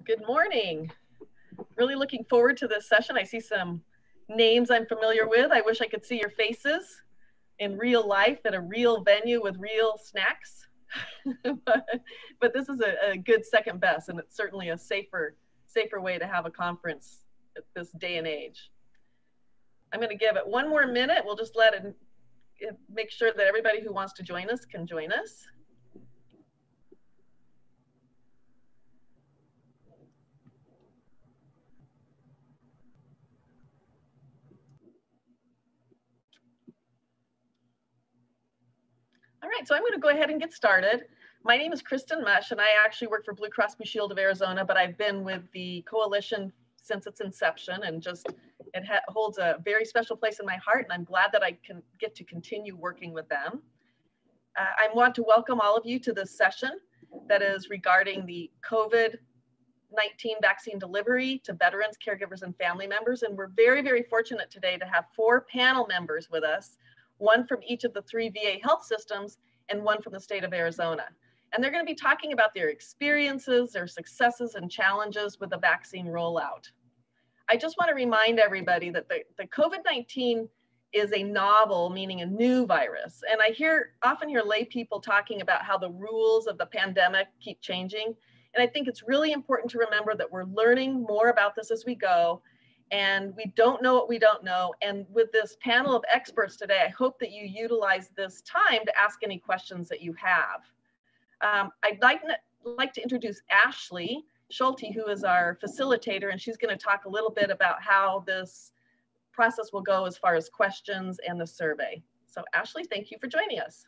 Good morning. Really looking forward to this session. I see some names I'm familiar with. I wish I could see your faces in real life at a real venue with real snacks. but this is a good second best, and it's certainly a safer way to have a conference at this day and age. I'm going to give it one more minute. We'll just let it make sure that everybody who wants to join us can join us. All right, so I'm going to go ahead and get started. My name is Kristin Musch, and I actually work for Blue Cross Blue Shield of Arizona, but I've been with the coalition since its inception, and just it holds a very special place in my heart, and I'm glad that I can get to continue working with them. I want to welcome all of you to this session that is regarding the COVID-19 vaccine delivery to veterans, caregivers, and family members. And we're very, very fortunate today to have 4 panel members with us, one from each of the 3 VA health systems and one from the state of Arizona. And they're going to be talking about their experiences, their successes and challenges with the vaccine rollout. I just want to remind everybody that the COVID-19 is a novel, meaning a new virus. And I often hear lay people talking about how the rules of the pandemic keep changing. And I think it's really important to remember that we're learning more about this as we go, and we don't know what we don't know. And with this panel of experts today, I hope that you utilize this time to ask any questions that you have. I'd like to introduce Ashley Schulte, who is our facilitator, and she's going to talk a little bit about how this process will go as far as questions and the survey. So Ashley, thank you for joining us.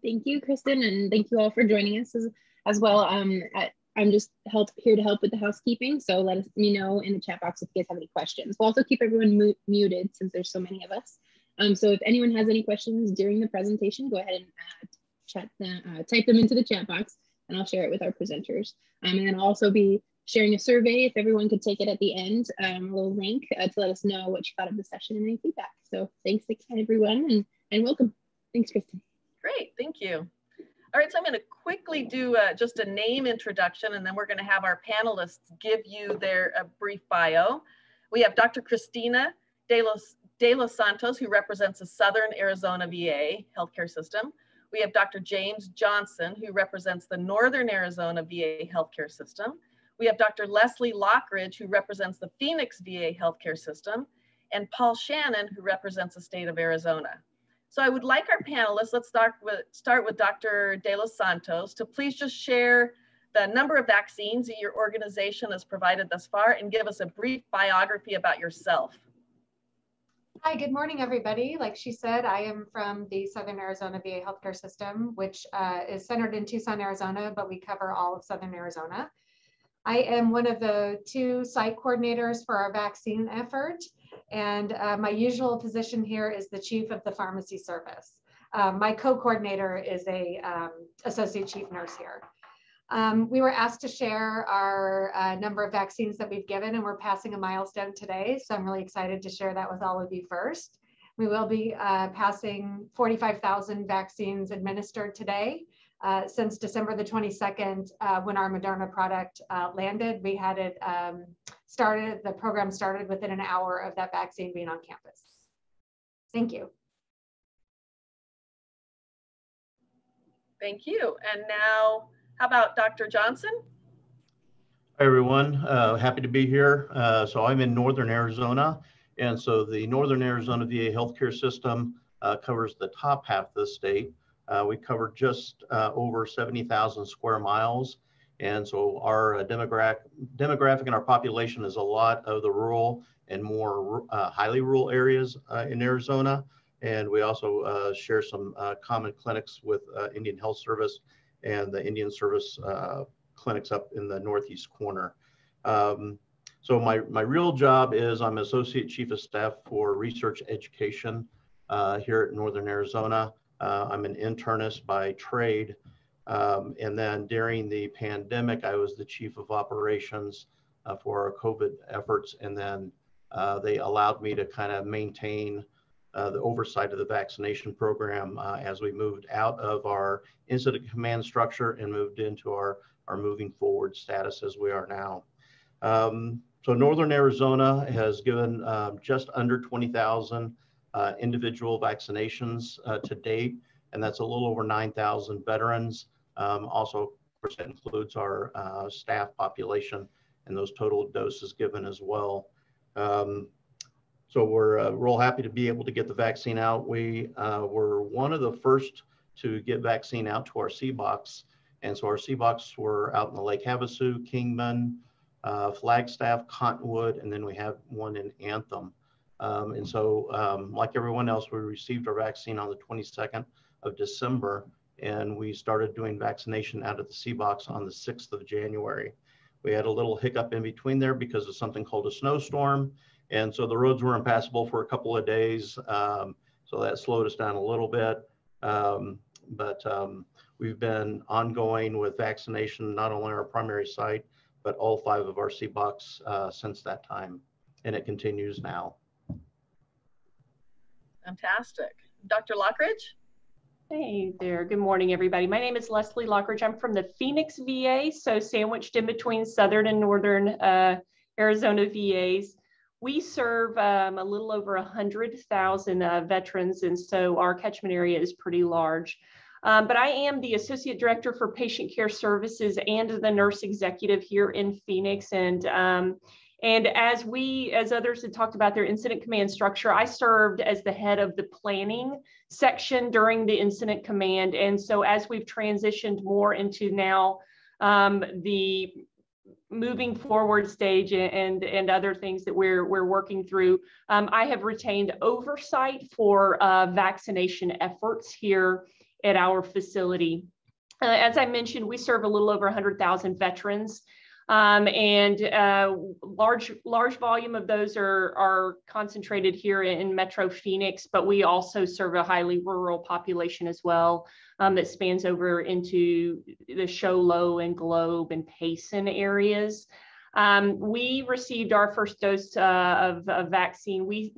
Thank you, Kristin, and thank you all for joining us as well. I'm just here to help with the housekeeping, so let me know in the chat box if you guys have any questions. We'll also keep everyone muted since there's so many of us. So if anyone has any questions during the presentation, go ahead and type them into the chat box, and I'll share it with our presenters. And then I'll also be sharing a survey if everyone could take it at the end, a little link to let us know what you thought of the session and any feedback. So thanks again, everyone, and welcome. Thanks, Kristin. Great, thank you. All right, so I'm going to quickly do just a name introduction, and then we're going to have our panelists give you their brief bio. We have Dr. Kristina de los Santos, who represents the Southern Arizona VA healthcare system. We have Dr. James Johnson, who represents the Northern Arizona VA healthcare system. We have Dr. Leslie Lockridge, who represents the Phoenix VA healthcare system, and Paul Shannon, who represents the state of Arizona. So I would like our panelists, let's start with Dr. de los Santos, to please just share the number of vaccines that your organization has provided thus far and give us a brief biography about yourself. Hi, good morning, everybody. Like she said, I am from the Southern Arizona VA healthcare system, which is centered in Tucson, Arizona, but we cover all of Southern Arizona. I am one of the 2 site coordinators for our vaccine effort, and my usual position here is the chief of the pharmacy service. My co-coordinator is a associate chief nurse here. We were asked to share our number of vaccines that we've given, and we're passing a milestone today, so I'm really excited to share that with all of you first. We will be passing 45,000 vaccines administered today. Since December the 22nd, when our Moderna product landed, we had it the program started within an hour of that vaccine being on campus. Thank you. Thank you. And now, how about Dr. Johnson? Hi, everyone. Happy to be here. So I'm in Northern Arizona, and so the Northern Arizona VA healthcare system covers the top half of the state. We cover just over 70,000 square miles. And so our demographic and our population is a lot of the rural and more highly rural areas in Arizona. And we also share some common clinics with Indian Health Service and the Indian Service clinics up in the northeast corner. So my real job is I'm Associate Chief of Staff for Research Education here at Northern Arizona. I'm an internist by trade. And then during the pandemic, I was the Chief of Operations for our COVID efforts. And then they allowed me to kind of maintain the oversight of the vaccination program as we moved out of our incident command structure and moved into our moving forward status as we are now. So Northern Arizona has given just under 20,000 individual vaccinations to date, and that's a little over 9,000 veterans. Also, of course, that includes our staff population and those total doses given as well. So we're real happy to be able to get the vaccine out. We were one of the first to get vaccine out to our CBOCs. And so our CBOCs were out in the Lake Havasu, Kingman, Flagstaff, Cottonwood, and then we have one in Anthem. And so like everyone else, we received our vaccine on the 22nd of December, and we started doing vaccination out at the CBOCs on the 6th of January. We had a little hiccup in between there because of something called a snowstorm. And so the roads were impassable for a couple of days. So that slowed us down a little bit. But we've been ongoing with vaccination, not only our primary site, but all 5 of our CBOCs since that time. And it continues now. Fantastic. Dr. Lockridge? Hey there, good morning, everybody. My name is Leslie Lockridge. I'm from the Phoenix VA, so sandwiched in between Southern and Northern Arizona VAs. We serve a little over 100,000 veterans, and so our catchment area is pretty large. But I am the Associate Director for Patient Care Services and the Nurse Executive here in Phoenix. And as others had talked about their incident command structure, I served as the head of the planning section during the incident command. And so as we've transitioned more into now the moving forward stage and other things that we're working through, I have retained oversight for vaccination efforts here at our facility. As I mentioned, we serve a little over 100,000 veterans. Large volume of those are concentrated here in Metro Phoenix, but we also serve a highly rural population as well that spans over into the Show Low and Globe and Payson areas. We received our first dose of vaccine. We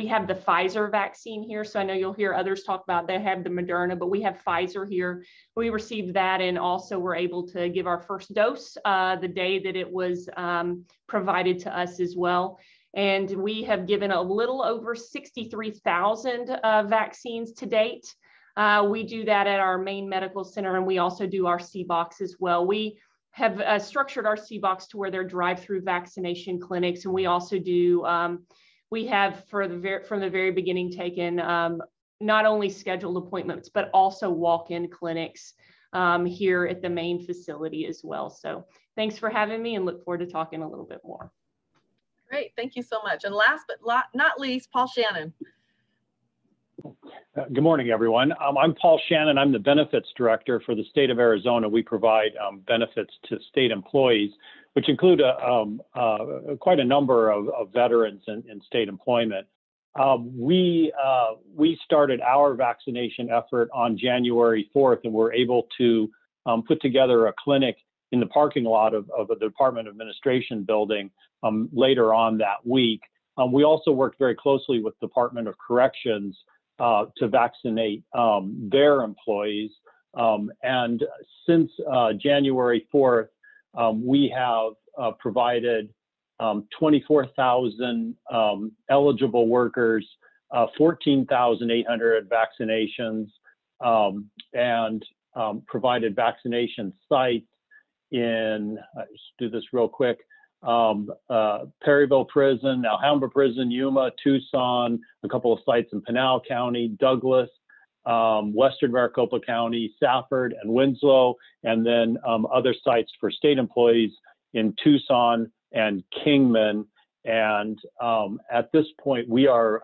have the Pfizer vaccine here, so I know you'll hear others talk about they have the Moderna, but we have Pfizer here. We received that and also were able to give our first dose the day that it was provided to us as well. And we have given a little over 63,000 vaccines to date. We do that at our main medical center, and we also do our CBOCs as well. We have structured our CBOCs to where they're drive-through vaccination clinics, and we also do, we have from the very beginning taken not only scheduled appointments, but also walk-in clinics here at the main facility as well. So thanks for having me, and look forward to talking a little bit more. Great, thank you so much. And last but not least, Paul Shannon. Good morning, everyone. I'm Paul Shannon. I'm the benefits director for the state of Arizona. We provide benefits to state employees, which include quite a number of veterans in state employment. We started our vaccination effort on January 4th, and we're able to put together a clinic in the parking lot of the Department of Administration building later on that week. We also worked very closely with Department of Corrections to vaccinate their employees. And since January 4th, we have provided 24,000 eligible workers, 14,800 vaccinations, and provided vaccination sites in, just do this real quick, Perryville Prison, Alhambra Prison, Yuma, Tucson, a couple of sites in Pinal County, Douglas, Western Maricopa County, Safford, and Winslow, and then other sites for state employees in Tucson and Kingman. And at this point, we are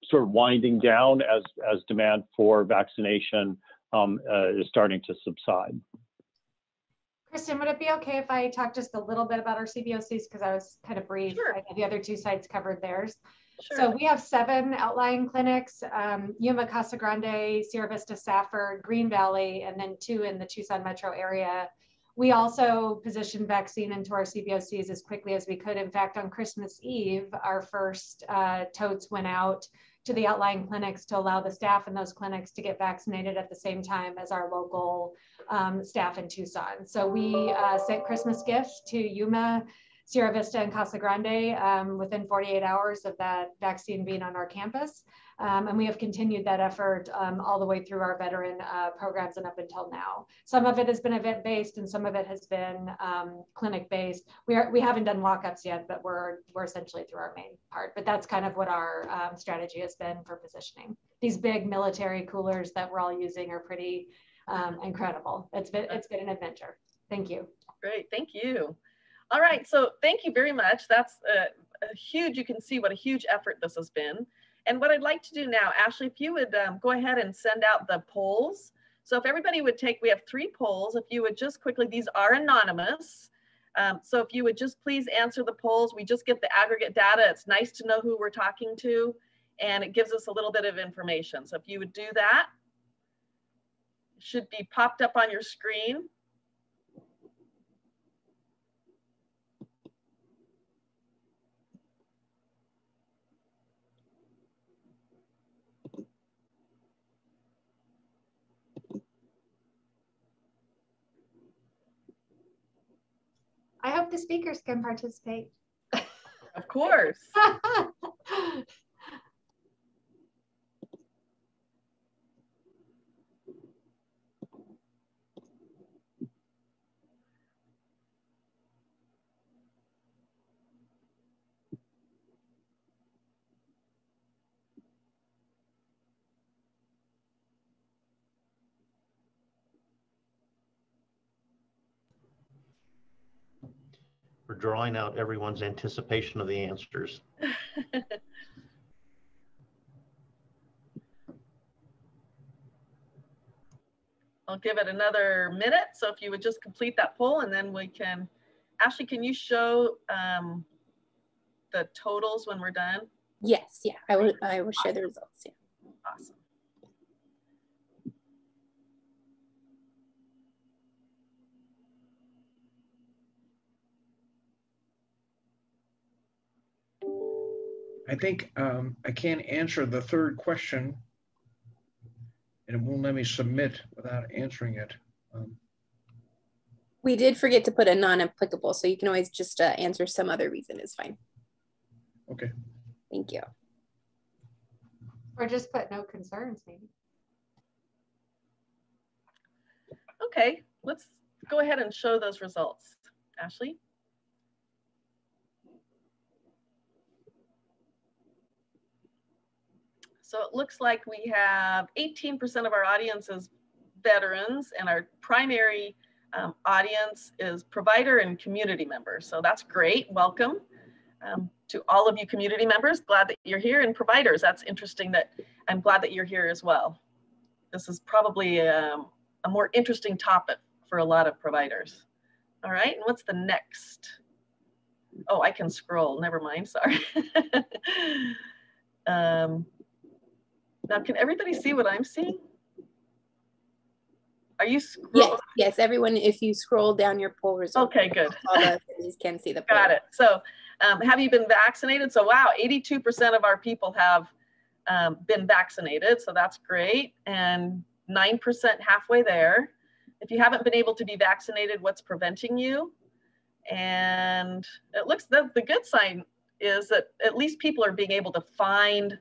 sort of winding down as demand for vaccination is starting to subside. Kristin, would it be okay if I talk just a little bit about our CBOCs, because I was kind of brief. Sure. I know the other 2 sites covered theirs. Sure. So we have 7 outlying clinics, Yuma, Casa Grande, Sierra Vista, Safford, Green Valley, and then 2 in the Tucson metro area. We also positioned vaccine into our CBOCs as quickly as we could. In fact, on Christmas Eve, our first totes went out to the outlying clinics to allow the staff in those clinics to get vaccinated at the same time as our local staff in Tucson. So we sent Christmas gifts to Yuma, Sierra Vista and Casa Grande within 48 hours of that vaccine being on our campus. And we have continued that effort all the way through our veteran programs and up until now. Some of it has been event-based and some of it has been clinic-based. We haven't done walk-ups yet, but we're essentially through our main part. But that's kind of what our strategy has been for positioning. These big military coolers that we're all using are pretty incredible. It's been an adventure. Thank you. Great, thank you. All right, so thank you very much. That's a huge, you can see what a huge effort this has been. And what I'd like to do now, Ashley, if you would go ahead and send out the polls. So if everybody would take, we have 3 polls. If you would just quickly, these are anonymous. So if you would just please answer the polls, we just get the aggregate data. It's nice to know who we're talking to, and it gives us a little bit of information. So if you would do that, it should be popped up on your screen. I hope the speakers can participate. Of course. We're drawing out everyone's anticipation of the answers. I'll give it another minute. So if you would just complete that poll, and then we can, Ashley, can you show the totals when we're done? Yes, yeah, I will share the results. Yeah. Awesome. I think I can't answer the 3rd question, and it won't let me submit without answering it. We did forget to put a non-applicable, so you can always just answer some other reason is fine. Okay. Thank you. Or just put no concerns, maybe. Okay, let's go ahead and show those results. Ashley? So it looks like we have 18% of our audience is veterans, and our primary audience is provider and community members. So that's great. Welcome to all of you community members. Glad that you're here, and providers. That's interesting that I'm glad that you're here as well. This is probably a more interesting topic for a lot of providers. All right, and what's the next? Oh, I can scroll. Never mind. Sorry. Now, can everybody see what I'm seeing? Are you scrolling? Yes, yes, everyone, if you scroll down your poll results. Okay, good. All the attendees can see the poll. Got it. So have you been vaccinated? So wow, 82% of our people have been vaccinated. So that's great. And 9% halfway there. If you haven't been able to be vaccinated, what's preventing you? And it looks, the good sign is that at least people are being able to find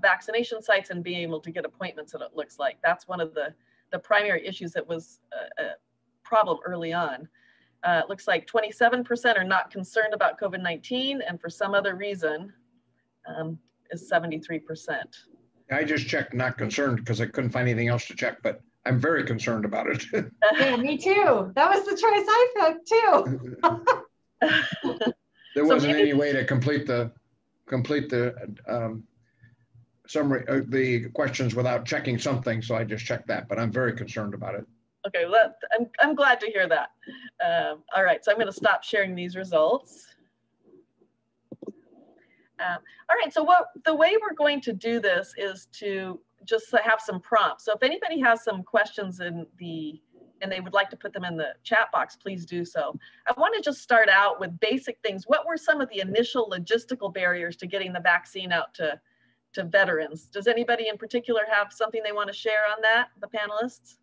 vaccination sites and being able to get appointments, and it looks like that's one of the primary issues that was a problem early on. It looks like 27% are not concerned about COVID-19, and for some other reason is 73%. I just checked not concerned because I couldn't find anything else to check, but I'm very concerned about it. Yeah, me too. That was the choice I picked too. There wasn't any way to complete the summary, the questions without checking something, so I just checked that, but I'm very concerned about it. Okay, well, I'm glad to hear that. All right, so I'm going to stop sharing these results. All right, so the way we're going to do this is to just have some prompts. So if anybody has some questions and they would like to put them in the chat box, please do so. I want to just start out with basic things. What were some of the initial logistical barriers to getting the vaccine out to veterans? Does anybody in particular have something they want to share on that, the panelists?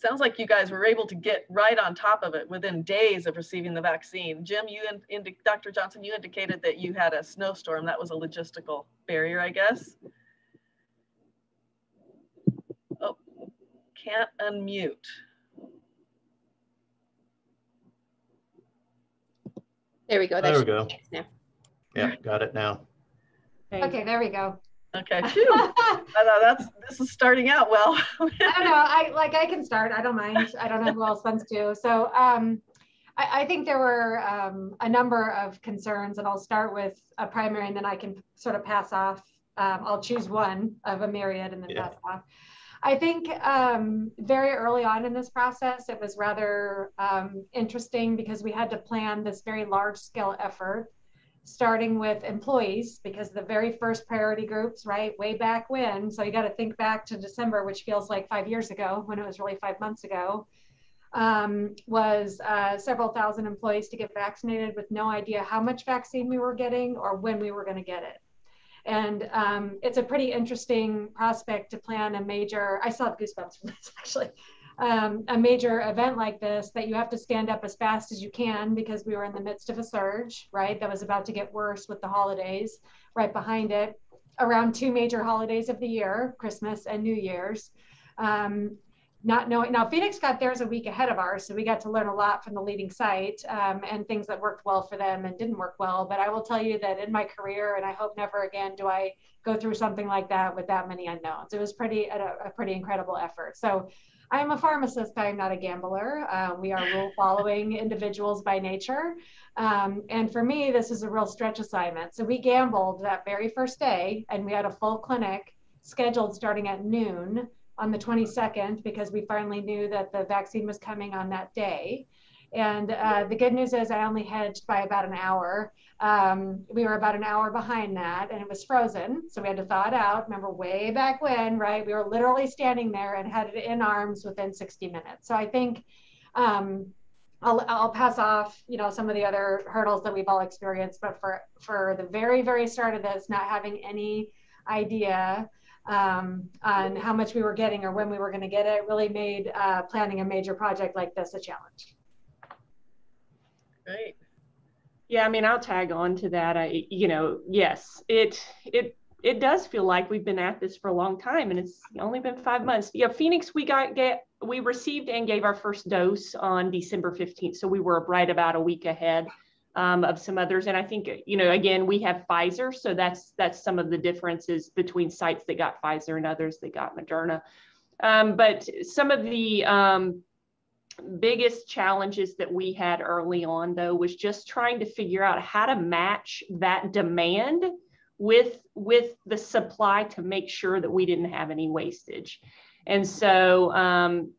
Sounds like you guys were able to get right on top of it within days of receiving the vaccine. Jim, Dr. Johnson, you indicated that you had a snowstorm. That was a logistical barrier, I guess. Oh, can't unmute. There we go. There we go. Now. Yeah, got it now. Okay, there we go. Okay, phew. This is starting out well. I don't know. I can start. I don't mind. I don't know who else wants to. So I think there were a number of concerns, and I'll start with a primary, and then I can sort of pass off. I'll choose one of a myriad and then pass off. I think very early on in this process, it was rather interesting because we had to plan this very large scale effort, starting with employees, because the very first priority groups, right, way back when, so you got to think back to December, which feels like 5 years ago, when it was really 5 months ago, was several thousand employees to get vaccinated with no idea how much vaccine we were getting or when we were going to get it. And it's a pretty interesting prospect to plan a major, I still have goosebumps from this actually, a major event like this that you have to stand up as fast as you can because we were in the midst of a surge, right? That was about to get worse with the holidays right behind it, around 2 major holidays of the year, Christmas and New Year's. Not knowing, now Phoenix got theirs a week ahead of ours, so we got to learn a lot from the leading site and things that worked well for them and didn't work well. But I will tell you that in my career, and I hope never again do I go through something like that with that many unknowns. It was a pretty incredible effort. So I'm a pharmacist, I'm not a gambler. We are rule following individuals by nature. And for me, this is a real stretch assignment. So we gambled that very first day, and we had a full clinic scheduled starting at noon on the 22nd, because we finally knew that the vaccine was coming on that day. And the good news is I only hedged by about an hour. We were about an hour behind that, and it was frozen. So we had to thaw it out. Remember way back when, right? We were literally standing there and had it in arms within 60 minutes. So I think I'll pass off, you know, some of the other hurdles that we've all experienced, but for the very, very start of this, not having any idea on how much we were getting or when we were going to get it really made planning a major project like this a challenge. Great. Yeah, I mean, I'll tag on to that. You know, yes, it does feel like we've been at this for a long time, and it's only been 5 months. Yeah, Phoenix, we received and gave our first dose on December 15th, so we were right about a week ahead of some others. And I think, you know, again, we have Pfizer, so that's some of the differences between sites that got Pfizer and others that got Moderna. But some of the biggest challenges that we had early on, though, was just trying to figure out how to match that demand with the supply to make sure that we didn't have any wastage. And so,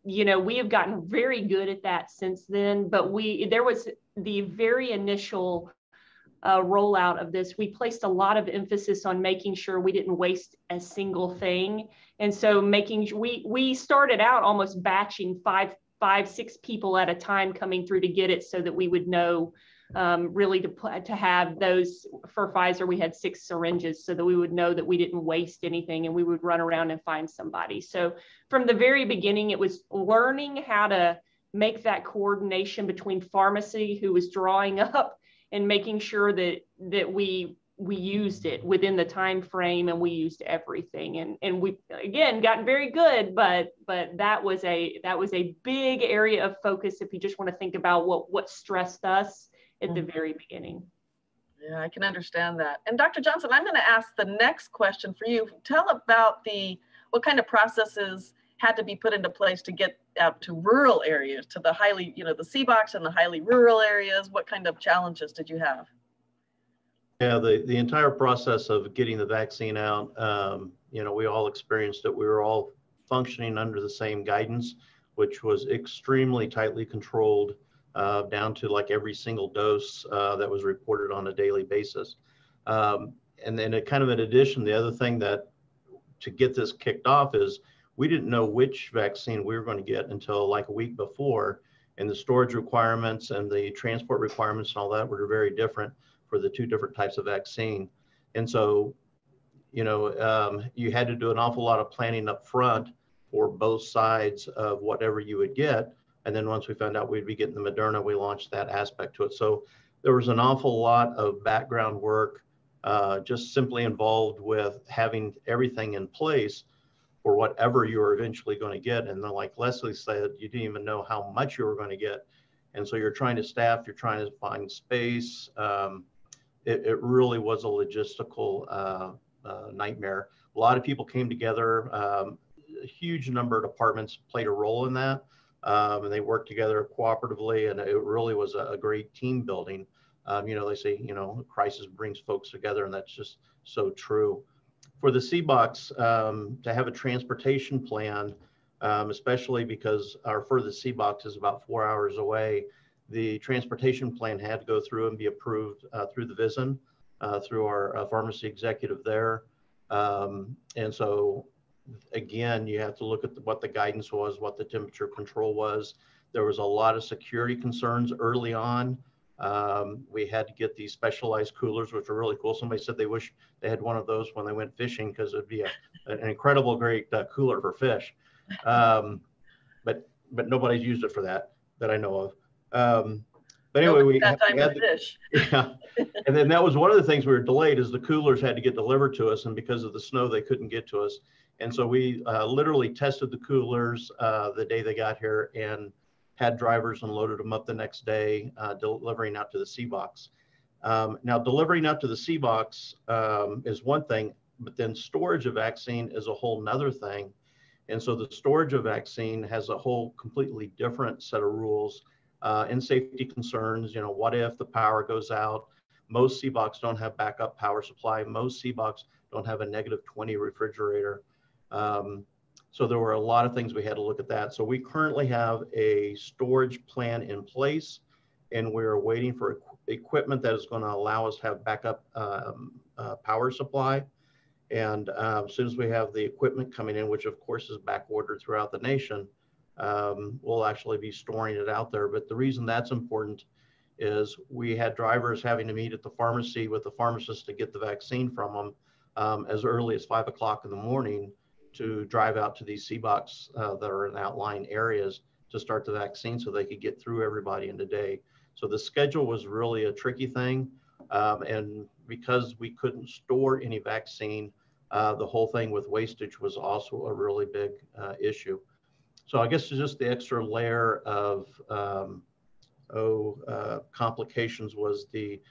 you know, we have gotten very good at that since then, but there was the very initial rollout of this, we placed a lot of emphasis on making sure we didn't waste a single thing. And so we started out almost batching five, 6 people at a time coming through to get it, so that we would know really to have those. For Pfizer, we had 6 syringes, so that we would know that we didn't waste anything, and we would run around and find somebody. So from the very beginning, it was learning how to make that coordination between pharmacy, who was drawing up, and making sure that we used it within the time frame, and we used everything. And we again gotten very good, but that was a big area of focus if you just want to think about what stressed us at the very beginning. Yeah, I can understand that. And Dr. Johnson, I'm going to ask the next question for you. Tell about what kind of processes had to be put into place to get out to rural areas, to the highly, you know, the CBOCs and the highly rural areas. What kind of challenges did you have? Yeah, the entire process of getting the vaccine out, you know, we all experienced it. We were all functioning under the same guidance, which was extremely tightly controlled, down to like every single dose that was reported on a daily basis. And then kind of in addition, the other thing that to get this kicked off is we didn't know which vaccine we were going to get until like a week before, and the storage requirements and the transport requirements and all that were very different for the 2 different types of vaccine. And so, you know, you had to do an awful lot of planning up front for both sides of whatever you would get. And then once we found out we'd be getting the Moderna, we launched that aspect to it. So there was an awful lot of background work, just simply involved with having everything in place for whatever you were eventually going to get. And then, like Leslie said, you didn't even know how much you were going to get. And so you're trying to staff, you're trying to find space. It really was a logistical nightmare. A lot of people came together. A huge number of departments played a role in that. And they worked together cooperatively, and it really was a great team building. You know, they say, you know, a crisis brings folks together, and that's just so true. For the C-Box, to have a transportation plan, especially because our furthest C-Box is about 4 hours away, the transportation plan had to go through and be approved through the VISN, through our pharmacy executive there. And so, again, you have to look at what the guidance was, what the temperature control was. There was a lot of security concerns early on. We had to get these specialized coolers, which are really cool. Somebody said they wish they had one of those when they went fishing, because it'd be an incredible, great cooler for fish. But nobody's used it for that I know of. But anyway, we had fish. Yeah. And then that was one of the things we were delayed, is the coolers had to get delivered to us, and because of the snow, they couldn't get to us. And so we literally tested the coolers the day they got here, and had drivers and loaded them up the next day, delivering out to the C-Box. Now, delivering out to the C-Box is one thing, but then storage of vaccine is a whole nother thing. And so the storage of vaccine has a whole completely different set of rules and safety concerns. You know, what if the power goes out? Most C-Box don't have backup power supply. Most C-Box don't have a -20 refrigerator. So there were a lot of things we had to look at that. So we currently have a storage plan in place, and we're waiting for equipment that is going to allow us to have backup power supply. And as soon as we have the equipment coming in, which of course is back ordered throughout the nation, we'll actually be storing it out there. But the reason that's important is we had drivers having to meet at the pharmacy with the pharmacist to get the vaccine from them as early as 5 o'clock in the morning, to drive out to these C-Box that are in outlying areas to start the vaccine, so they could get through everybody in the day. So the schedule was really a tricky thing. And because we couldn't store any vaccine, the whole thing with wastage was also a really big issue. So I guess it's just the extra layer of complications was the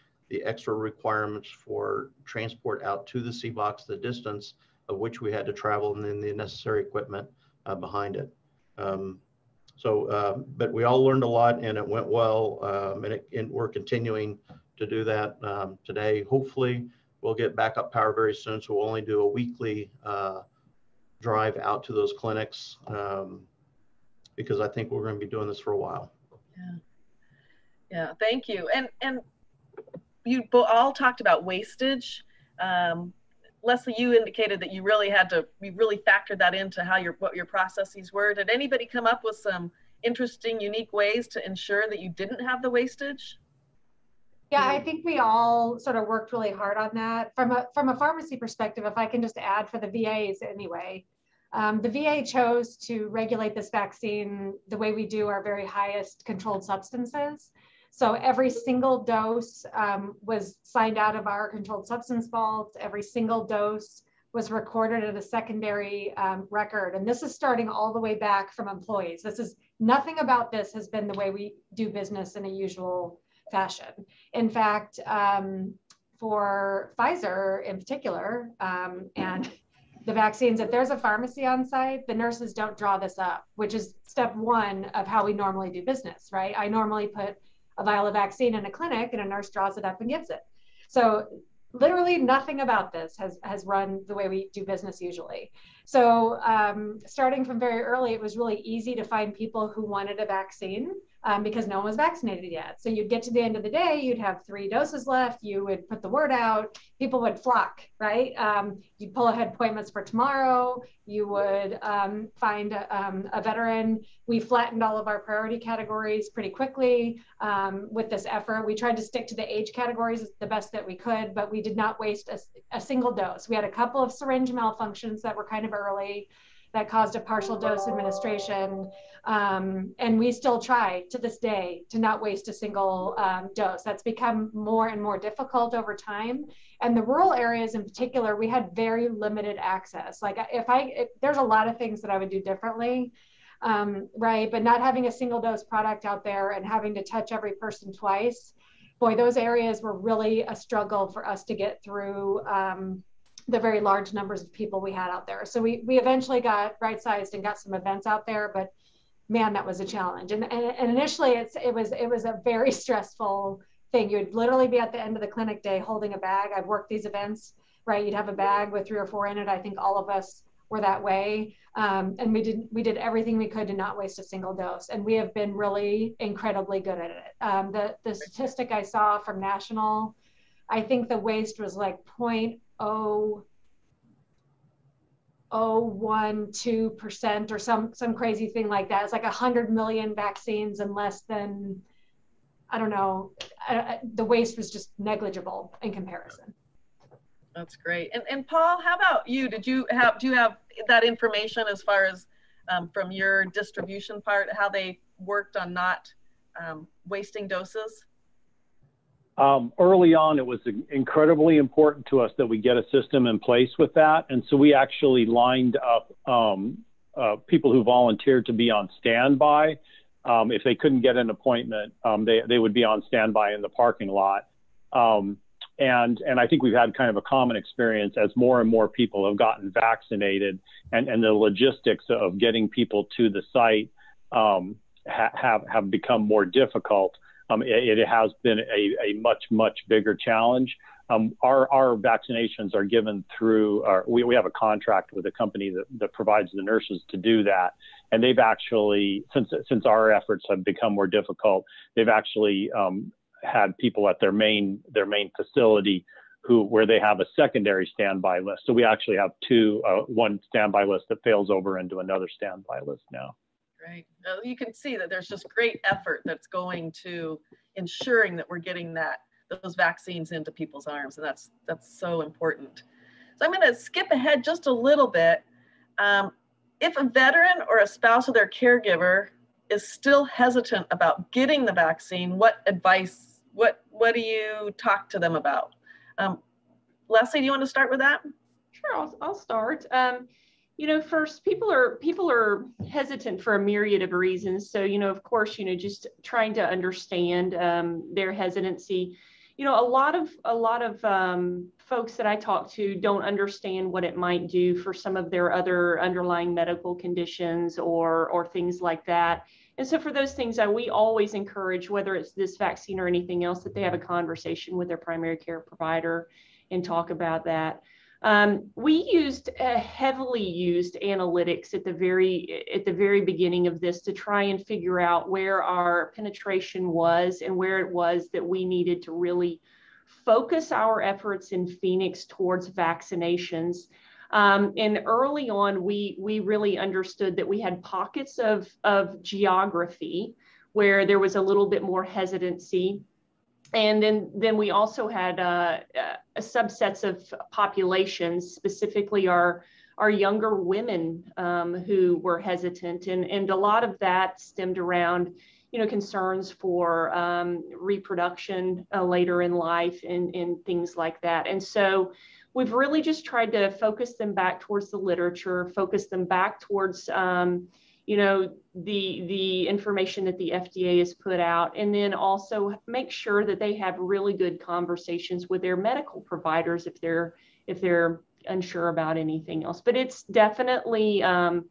extra requirements for transport out to the C-Box, the distance of which we had to travel, and then the necessary equipment behind it. But we all learned a lot, and it went well, and we're continuing to do that today. Hopefully we'll get backup power very soon, so we'll only do a weekly drive out to those clinics, because I think we're going to be doing this for a while. Yeah, thank you. And you all talked about wastage. Leslie, you indicated that you really factored that into what your processes were. Did anybody come up with some interesting, unique ways to ensure that you didn't have the wastage? Yeah, I think we all sort of worked really hard on that. From a pharmacy perspective, if I can just add for the VAs anyway, the VA chose to regulate this vaccine the way we do our very highest controlled substances. So every single dose was signed out of our controlled substance vault. Every single dose was recorded at a secondary record. And this is starting all the way back from employees. Nothing about this has been the way we do business in a usual fashion. In fact, for Pfizer in particular, and the vaccines, if there's a pharmacy on site, the nurses don't draw this up, which is step one of how we normally do business, right? I normally put a vial of vaccine in a clinic and a nurse draws it up and gives it. So literally nothing about this has run the way we do business usually. So starting from very early, it was really easy to find people who wanted a vaccine because no one was vaccinated yet. So you'd get to the end of the day, you'd have 3 doses left, you would put the word out, people would flock, right? You'd pull ahead appointments for tomorrow, you would find a veteran. We flattened all of our priority categories pretty quickly with this effort. We tried to stick to the age categories the best that we could, but we did not waste a single dose. We had a couple of syringe malfunctions that were kind of early, that caused a partial dose administration. And we still try to this day to not waste a single dose. That's become more and more difficult over time. And the rural areas in particular, we had very limited access. Like if there's a lot of things that I would do differently, right? But not having a single dose product out there and having to touch every person twice, boy, those areas were really a struggle for us to get through the very large numbers of people we had out there. So we eventually got right-sized and got some events out there, but man, that was a challenge. And initially it was a very stressful thing. You'd literally be at the end of the clinic day holding a bag. I've worked these events, right? You'd have a bag with 3 or 4 in it. I think all of us were that way. And we did everything we could to not waste a single dose. And we have been really incredibly good at it. The statistic I saw from national, I think the waste was like 0.012% or some crazy thing like that. It's like 100 million vaccines and less than, I don't know, the waste was just negligible in comparison. That's great. And Paul, how about you? Do you have that information as far as from your distribution part, how they worked on not wasting doses? Early on, it was incredibly important to us that we get a system in place with that. And so we actually lined up people who volunteered to be on standby. If they couldn't get an appointment, they would be on standby in the parking lot. And I think we've had kind of a common experience as more and more people have gotten vaccinated, and the logistics of getting people to the site have become more difficult. It has been a much bigger challenge. Our vaccinations are given through, we have a contract with a company that provides the nurses to do that. And they've actually, since our efforts have become more difficult, they've actually had people at their main facility where they have a secondary standby list. So we actually have one standby list that fails over into another standby list now. Great. You can see that there's just great effort that's going to ensuring that we're getting those vaccines into people's arms, and that's so important. So I'm going to skip ahead just a little bit. If a veteran or a spouse of their caregiver is still hesitant about getting the vaccine, what advice, what do you talk to them about? Leslie, do you want to start with that? Sure, I'll start. First, people are hesitant for a myriad of reasons. So, of course, just trying to understand their hesitancy. A lot of folks that I talk to don't understand what it might do for some of their other underlying medical conditions or things like that. And so for those things, we always encourage, whether it's this vaccine or anything else, that they have a conversation with their primary care provider and talk about that. We heavily used analytics at the very beginning of this to try and figure out where our penetration was and where it was that we needed to really focus our efforts in Phoenix towards vaccinations. And early on, we really understood that we had pockets of geography where there was a little bit more hesitancy. And then we also had subsets of populations, specifically our younger women who were hesitant. And a lot of that stemmed around, concerns for reproduction later in life and things like that. And so we've really just tried to focus them back towards the literature, focus them back towards the information that the FDA has put out, and then also make sure that they have really good conversations with their medical providers if they're unsure about anything else. But it is definitely a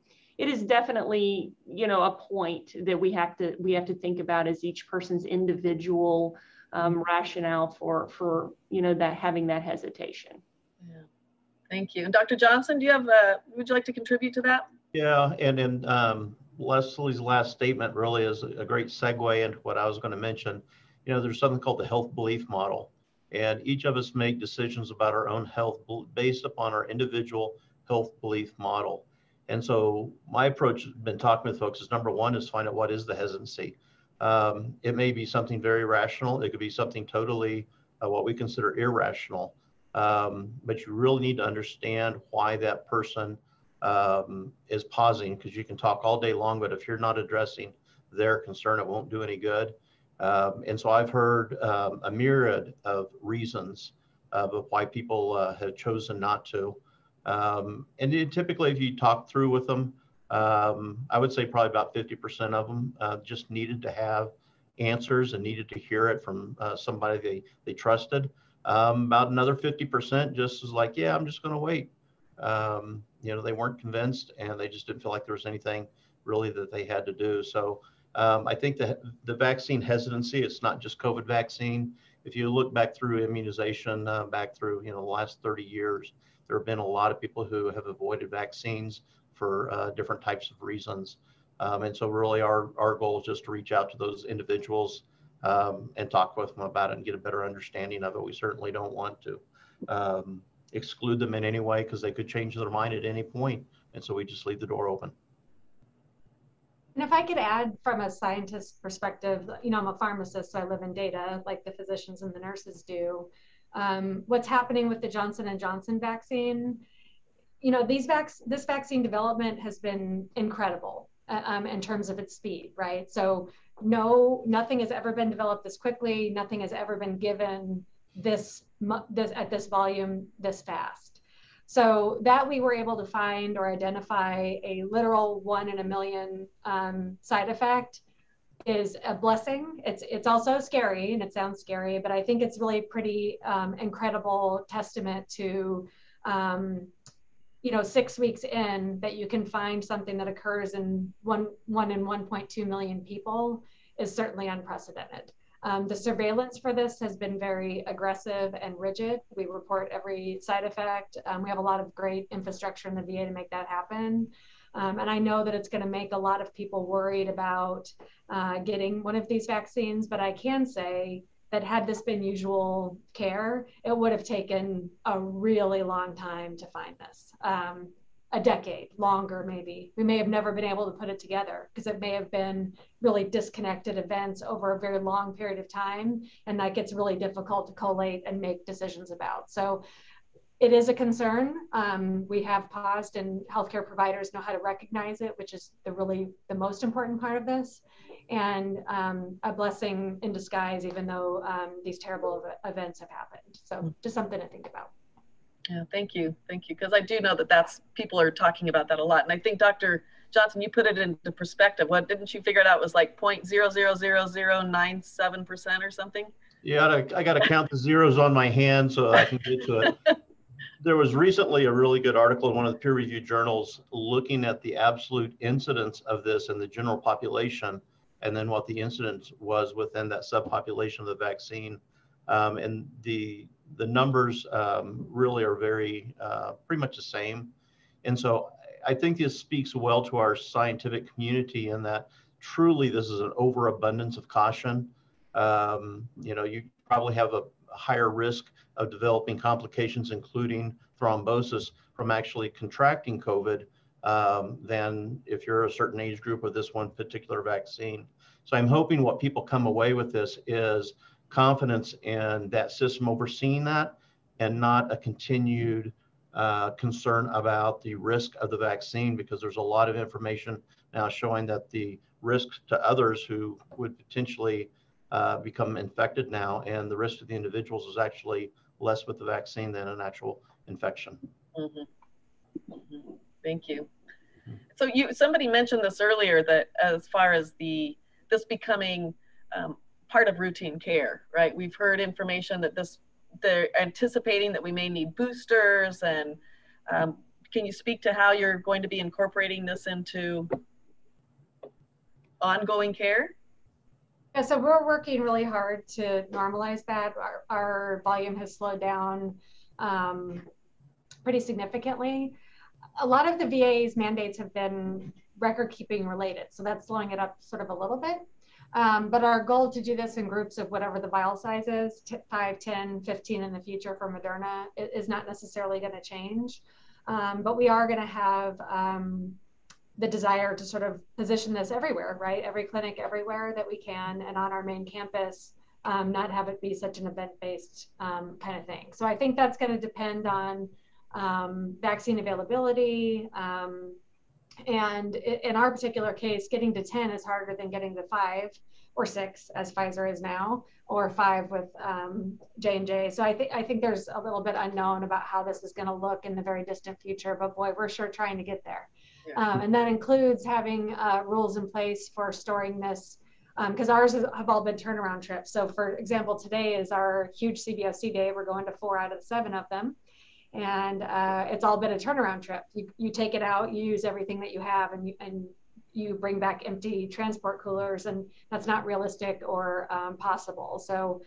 point that we have to think about as each person's individual rationale for that having that hesitation. Yeah, thank you. And Dr. Johnson, would you like to contribute to that? Yeah, and then Leslie's last statement really is a great segue into what I was going to mention. There's something called the health belief model, and each of us make decisions about our own health based upon our individual health belief model. And so my approach, been talking with folks, is number one is find out what is the hesitancy. It may be something very rational. It could be something totally what we consider irrational. But you really need to understand why that person is pausing, because you can talk all day long, but if you're not addressing their concern, it won't do any good. And so I've heard a myriad of reasons of why people have chosen not to. And typically, if you talk through with them, I would say probably about 50% of them just needed to have answers and needed to hear it from somebody they trusted. About another 50% just was like, yeah, I'm just going to wait. You know, they weren't convinced, and they just didn't feel like there was anything really that they had to do. So I think that the vaccine hesitancy, it's not just COVID vaccine. If you look back through immunization, back through, you know, the last 30 years, there have been a lot of people who have avoided vaccines for different types of reasons. And so really our goal is just to reach out to those individuals and talk with them about it and get a better understanding of it. We certainly don't want to exclude them in any way, because they could change their mind at any point. And so we just leave the door open. And if I could add from a scientist perspective, you know, I'm a pharmacist, so I live in data like the physicians and the nurses do. What's happening with the Johnson & Johnson vaccine, you know, this vaccine development has been incredible in terms of its speed, right? So nothing has ever been developed this quickly. Nothing has ever been given this at this volume this fast. So that we were able to find or identify a literal 1 in a million side effect is a blessing. It's also scary, and it sounds scary, but I think it's really pretty incredible testament to you know, 6 weeks in, that you can find something that occurs in 1 in 1.2 million people is certainly unprecedented. The surveillance for this has been very aggressive and rigid. We report every side effect. We have a lot of great infrastructure in the VA to make that happen. And I know that it's going to make a lot of people worried about getting one of these vaccines, but I can say that had this been usual care, it would have taken a really long time to find this. A decade, longer maybe. We may have never been able to put it together, because it may have been really disconnected events over a very long period of time, and that gets really difficult to collate and make decisions about. So it is a concern. We have paused, and healthcare providers know how to recognize it, which is the most important part of this, and a blessing in disguise, even though these terrible events have happened. So just something to think about. Yeah, thank you, because I do know that people are talking about that a lot, and I think Dr. Johnson, you put it into perspective. What didn't you figure it out was like 0.00097% or something? Yeah, I got to count the zeros on my hand so I can get to it. There was recently a really good article in one of the peer-reviewed journals looking at the absolute incidence of this in the general population, and then what the incidence was within that subpopulation of the vaccine, and the numbers really are very pretty much the same. And so I think this speaks well to our scientific community in that truly this is an overabundance of caution. You know, you probably have a higher risk of developing complications, including thrombosis, from actually contracting COVID than if you're a certain age group with this one particular vaccine. So I'm hoping what people come away with this is confidence in that system overseeing that, and not a continued concern about the risk of the vaccine, because there's a lot of information now showing that the risk to others who would potentially become infected now, and the risk to the individuals is actually less with the vaccine than an actual infection. Mm-hmm. Mm-hmm. Thank you. So somebody mentioned this earlier, that as far as this becoming part of routine care, right? We've heard information that they're anticipating that we may need boosters, and can you speak to how you're going to be incorporating this into ongoing care? Yeah, so we're working really hard to normalize that. Our volume has slowed down pretty significantly. A lot of the VA's mandates have been record keeping related, so that's slowing it up sort of a little bit. But our goal to do this in groups of whatever the vial size is, 5, 10, 15 in the future for Moderna, is not necessarily going to change. But we are going to have the desire to sort of position this everywhere, right? Every clinic everywhere that we can, and on our main campus, not have it be such an event-based kind of thing. So I think that's going to depend on vaccine availability. And in our particular case, getting to 10 is harder than getting to 5 or 6, as Pfizer is now, or 5 with J&J. So I think there's a little bit unknown about how this is going to look in the very distant future, but boy, we're sure trying to get there. Yeah. And that includes having rules in place for storing this, because ours have all been turnaround trips. So for example, today is our huge CBOC day. We're going to 4 out of the 7 of them. And it's all been a turnaround trip. You take it out, you use everything that you have, and you bring back empty transport coolers, and that's not realistic or possible. So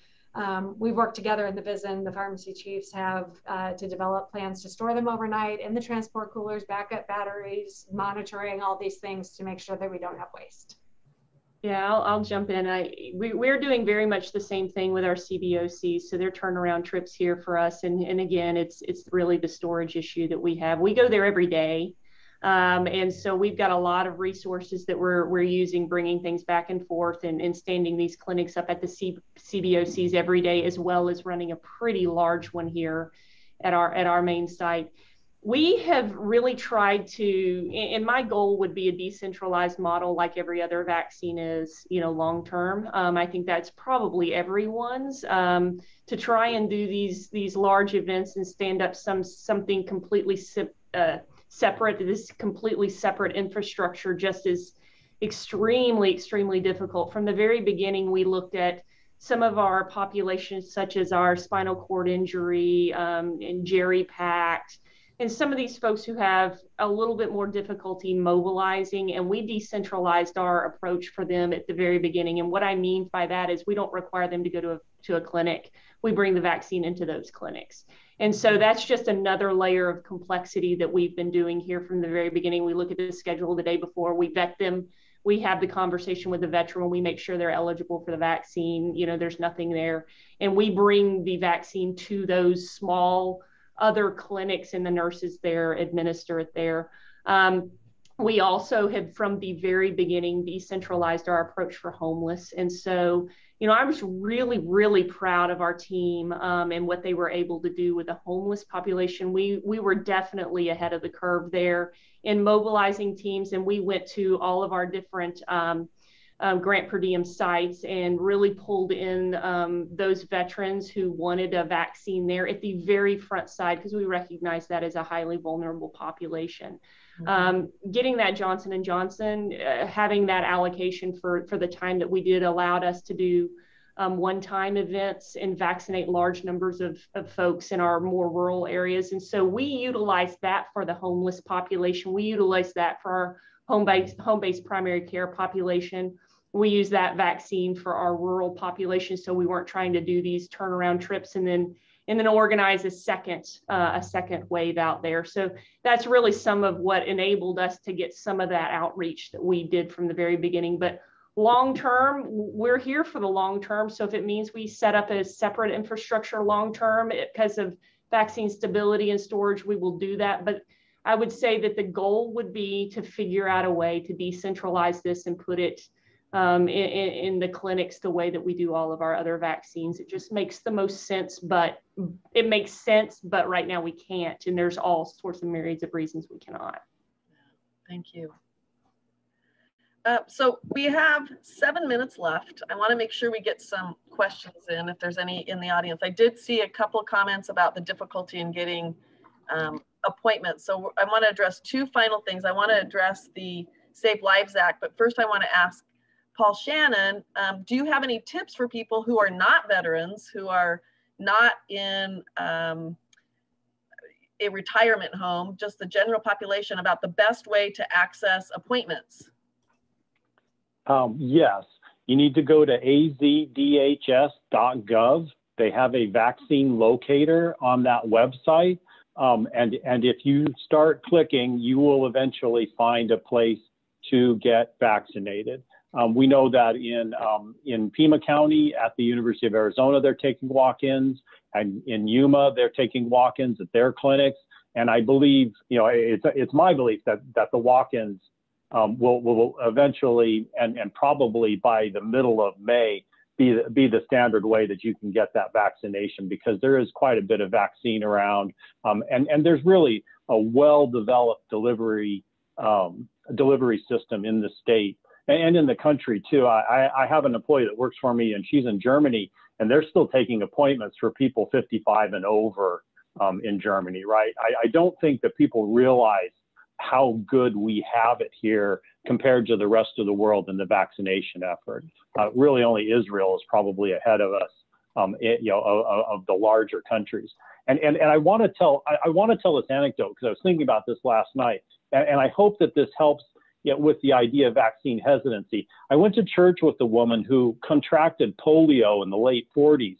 we've worked together in the VISN, the pharmacy chiefs have to develop plans to store them overnight in the transport coolers, backup batteries, monitoring all these things to make sure that we don't have waste. Yeah, I'll jump in. We're doing very much the same thing with our CBOCs. So they're turnaround trips here for us. And again, it's really the storage issue that we have. We go there every day. And so we've got a lot of resources that we're using, bringing things back and forth and standing these clinics up at the CBOCs every day, as well as running a pretty large one here at our main site. We have really tried to, and my goal would be a decentralized model like every other vaccine is, long term. I think that's probably everyone's, to try and do these large events and stand up something completely separate. This completely separate infrastructure just is extremely difficult. From the very beginning, we looked at some of our populations, such as our spinal cord injury and geri-packed, and some of these folks who have a little bit more difficulty mobilizing, and we decentralized our approach for them at the very beginning. And what I mean by that is we don't require them to go to a clinic. We bring the vaccine into those clinics. And so that's just another layer of complexity that we've been doing here from the very beginning. We look at the schedule the day before, we vet them, we have the conversation with the veteran, we make sure they're eligible for the vaccine, there's nothing there. And we bring the vaccine to those small other clinics, and the nurses there administer it there. We also have, from the very beginning, decentralized our approach for homeless. And so, I was really proud of our team and what they were able to do with the homeless population. We were definitely ahead of the curve there in mobilizing teams, and we went to all of our different grant per diem sites and really pulled in those veterans who wanted a vaccine there at the very front side, because we recognize that as a highly vulnerable population. Mm-hmm. Getting that Johnson & Johnson, having that allocation for the time that we did allowed us to do one-time events and vaccinate large numbers of folks in our more rural areas. And so we utilized that for the homeless population. We utilized that for our home-based primary care population. We use that vaccine for our rural population, so we weren't trying to do these turnaround trips and then organize a second wave out there. So that's really some of what enabled us to get some of that outreach that we did from the very beginning. But long term, we're here for the long term. So if it means we set up a separate infrastructure long term because of vaccine stability and storage, we will do that. But I would say that the goal would be to figure out a way to decentralize this and put it in the clinics the way that we do all of our other vaccines. It just makes the most sense, but right now we can't. And there's all sorts of myriads of reasons we cannot. Thank you. So we have 7 minutes left. I want to make sure we get some questions in, if there's any in the audience. I did see a couple of comments about the difficulty in getting appointments. So I want to address 2 final things. I want to address the Save Lives Act, but first I want to ask Paul Shannon, do you have any tips for people who are not veterans, who are not in a retirement home, just the general population, about the best way to access appointments? Yes, you need to go to azdhs.gov. They have a vaccine locator on that website. And if you start clicking, you will eventually find a place to get vaccinated. We know that in Pima County at the University of Arizona, they're taking walk-ins, and in Yuma, they're taking walk-ins at their clinics. And I believe, it's my belief that the walk-ins will eventually, and probably by the middle of May, be the standard way that you can get that vaccination, because there is quite a bit of vaccine around, and there's really a well-developed delivery system in the state and in the country too. I have an employee that works for me, and she's in Germany, and they're still taking appointments for people 55 and over in Germany, right? I don't think that people realize how good we have it here compared to the rest of the world in the vaccination effort. Really only Israel is probably ahead of us, of the larger countries. And I want to tell this anecdote, because I was thinking about this last night, and I hope that this helps with the idea of vaccine hesitancy. I went to church with a woman who contracted polio in the late 40s.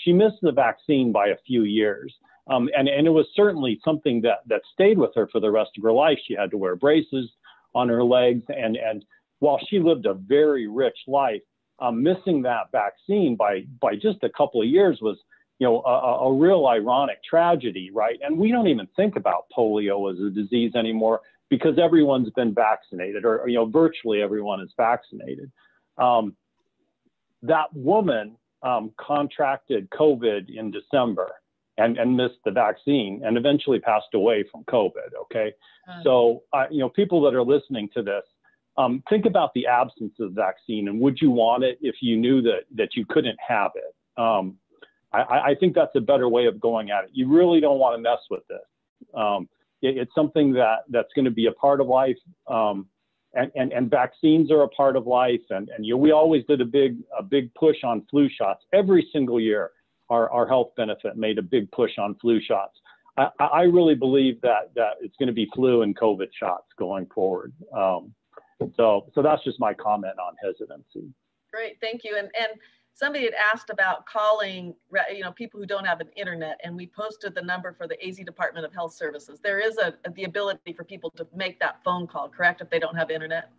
She missed the vaccine by a few years. And it was certainly something that stayed with her for the rest of her life. She had to wear braces on her legs. And while she lived a very rich life, missing that vaccine by just a couple of years was, a real ironic tragedy, right? And we don't even think about polio as a disease anymore because everyone's been vaccinated, or, virtually everyone is vaccinated. That woman contracted COVID in December and missed the vaccine and eventually passed away from COVID, okay? So, people that are listening to this, think about the absence of vaccine, and would you want it if you knew that you couldn't have it? I think that's a better way of going at it. You really don't want to mess with this. It's something that's going to be a part of life, and vaccines are a part of life. And we always did a big push on flu shots every single year. Our health benefit made a big push on flu shots. I really believe that it's going to be flu and COVID shots going forward. So that's just my comment on hesitancy. Great, thank you. And somebody had asked about calling, people who don't have an internet, and we posted the number for the AZ Department of Health Services. There is the ability for people to make that phone call, correct, if they don't have internet?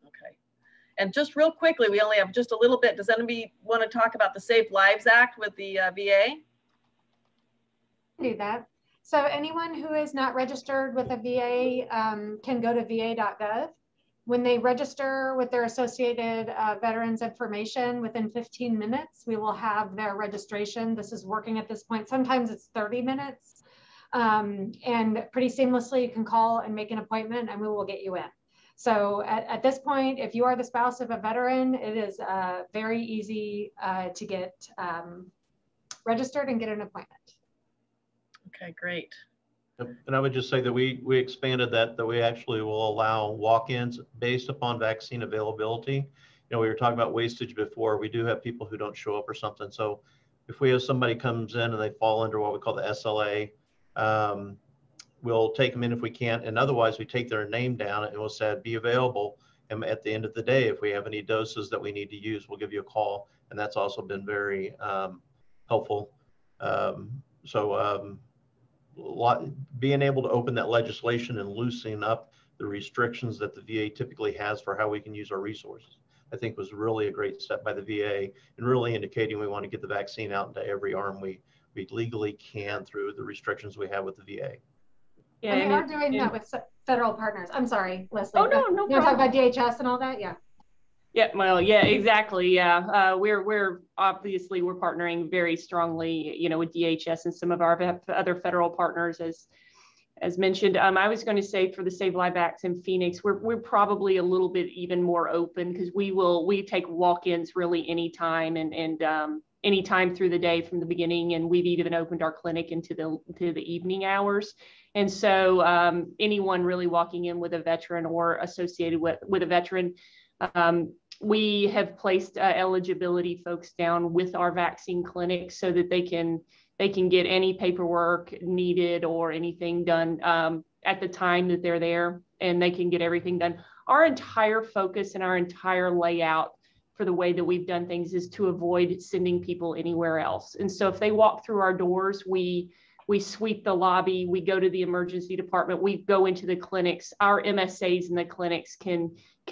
Okay. And just real quickly, we only have just a little bit. Does anybody want to talk about the Save Lives Act with the VA? Do that. So anyone who is not registered with a VA can go to va.gov. When they register with their associated veterans information, within 15 minutes, we will have their registration. This is working at this point. Sometimes it's 30 minutes. And pretty seamlessly, you can call and make an appointment and we will get you in. So at this point, if you are the spouse of a veteran, it is very easy to get registered and get an appointment. Okay, great. And I would just say that we expanded that we actually will allow walk-ins based upon vaccine availability. We were talking about wastage before. We do have people who don't show up or something. So if we have somebody comes in and they fall under what we call the SLA, we'll take them in if we can. And otherwise we take their name down and we'll say, be available. And at the end of the day, if we have any doses that we need to use, we'll give you a call. And that's also been very helpful. Being able to open that legislation and loosening up the restrictions that the VA typically has for how we can use our resources, I think was really a great step by the VA, and really indicating we want to get the vaccine out into every arm we legally can through the restrictions we have with the VA. Yeah, and we are doing that with federal partners. I'm sorry, Leslie. Oh, no problem. You're talking about DHS and all that? Yeah. Yeah, well, yeah, exactly. Yeah, we're obviously partnering very strongly, with DHS and some of our other federal partners, as mentioned. I was going to say for the Save Lives Act in Phoenix, we're probably a little bit even more open because we take walk-ins really anytime and anytime through the day from the beginning, and we've even opened our clinic into the evening hours. And so anyone really walking in with a veteran or associated with a veteran. We have placed eligibility folks down with our vaccine clinic so that they can get any paperwork needed or anything done at the time that they're there, and they can get everything done. Our entire focus and our entire layout for the way that we've done things is to avoid sending people anywhere else. And so if they walk through our doors, we sweep the lobby, we go to the emergency department, we go into the clinics. Our MSAs in the clinics can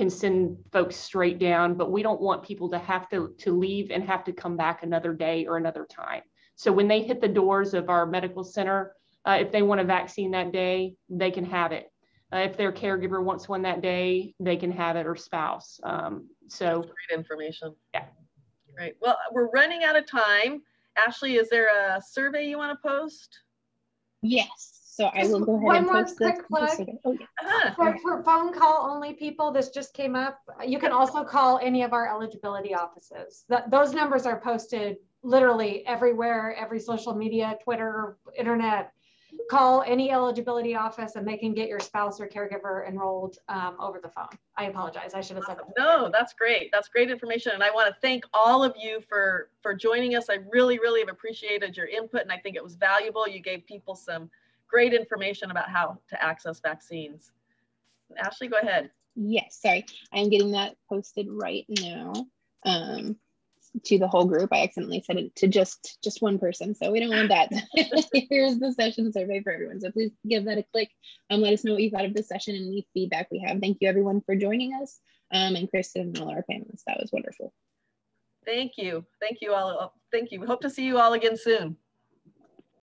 send folks straight down, but we don't want people to have to leave and have to come back another day or another time. So when they hit the doors of our medical center, if they want a vaccine that day, they can have it. If their caregiver wants one that day, they can have it, or spouse. So that's great information. Yeah. Great. Well, we're running out of time. Ashley, is there a survey you want to post? Yes. So I will go ahead One and more post quick plug. Oh, yeah. For phone call only people, this just came up. You can also call any of our eligibility offices. Those numbers are posted literally everywhere, every social media, Twitter, internet. Call any eligibility office and they can get your spouse or caregiver enrolled over the phone. I apologize. I should have said that. No, that's great. That's great information. And I want to thank all of you for joining us. I really, really have appreciated your input. And I think it was valuable. You gave people some great information about how to access vaccines. Ashley, go ahead. Yes, sorry. I'm getting that posted right now to the whole group. I accidentally said it to just one person, so we don't want that. Here's the session survey for everyone. So please give that a click. Let us know what you thought of this session and any feedback we have. Thank you everyone for joining us. And Kristin and all our panelists. That was wonderful. Thank you. Thank you all. Thank you. We hope to see you all again soon.